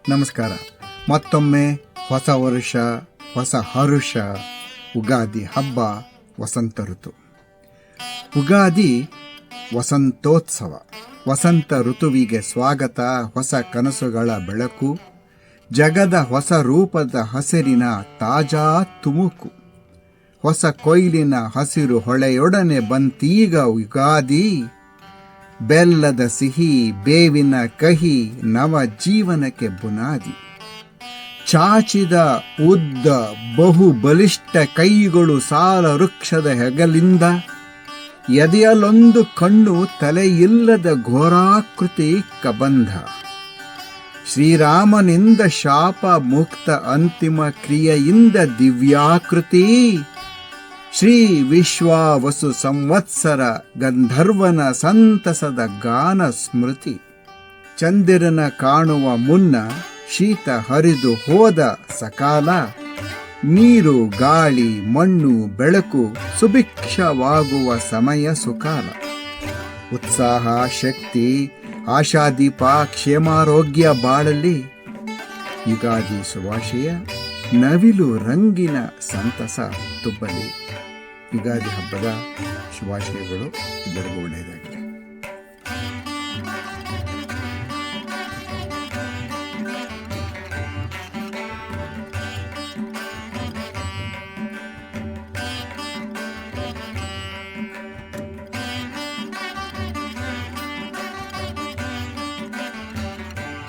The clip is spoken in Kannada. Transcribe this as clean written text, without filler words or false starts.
ನಮಸ್ಕಾರ. ಮತ್ತೊಮ್ಮೆ ಹೊಸ ವರ್ಷ, ಹೊಸ ಹರುಷ, ಉಗಾದಿ ಹಬ್ಬ, ವಸಂತ ಋತು. ಉಗಾದಿ ವಸಂತೋತ್ಸವ. ವಸಂತ ಋತುವಿಗೆ ಸ್ವಾಗತ, ಹೊಸ ಕನಸುಗಳ ಬೆಳಕು, ಜಗದ ಹೊಸ ರೂಪದ ಹಸಿರಿನ ತಾಜಾ ತುಮುಕು. ಹೊಸ ಕೊಯ್ಲಿನ ಹಸಿರು ಹೊಳೆಯೊಡನೆ ಬಂತೀಗ ಯುಗಾದಿ. ಬೆಲ್ಲದ ಸಿಹಿ, ಬೇವಿನ ಕಹಿ, ನವ ಜೀವನಕ್ಕೆ ಬುನಾದಿ. ಚಾಚಿದ ಉದ್ದ ಬಹು ಬಲಿಷ್ಠ ಕೈಗಳು ಸಾಲ ವೃಕ್ಷದ ಹೆಗಲಿಂದ, ಎದೆಯಲೊಂದು ಕಣ್ಣು ತಲೆಯಿಲ್ಲದ ಘೋರಾಕೃತಿ ಕಬಂಧ. ಶ್ರೀರಾಮನಿಂದ ಶಾಪ ಮುಕ್ತ ಅಂತಿಮ ಕ್ರಿಯೆಯಿಂದ ದಿವ್ಯಾಕೃತಿ. ಶ್ರೀ ವಿಶ್ವಾವಸು ಸಂವತ್ಸರ ಗಂಧರ್ವನ ಸಂತಸದ ಗಾನ ಸ್ಮೃತಿ. ಚಂದಿರನ ಕಾಣುವ ಮುನ್ನ ಶೀತ ಹರಿದು ಹೋದ ಸಕಾಲ, ನೀರು ಗಾಳಿ ಮಣ್ಣು ಬೆಳಕು ಸುಭಿಕ್ಷವಾಗುವ ಸಮಯ ಸುಕಾಲ. ಉತ್ಸಾಹ ಶಕ್ತಿ ಆಶಾದೀಪ ಕ್ಷೇಮಾರೋಗ್ಯ ಬಾಳಲಿ. ಯುಗಾದಿ ಶುಭಾಶಯ, ನವಿಲು ರಂಗಿನ ಸಂತಸ ತುಬ್ಬಲಿ. ಯುಗಾದಿ ಹಬ್ಬದ ಶುಭಾಶಯಗಳು ಎಲ್ಲರಿಗೂ ಒಳ್ಳೆಯದಾಗಿ.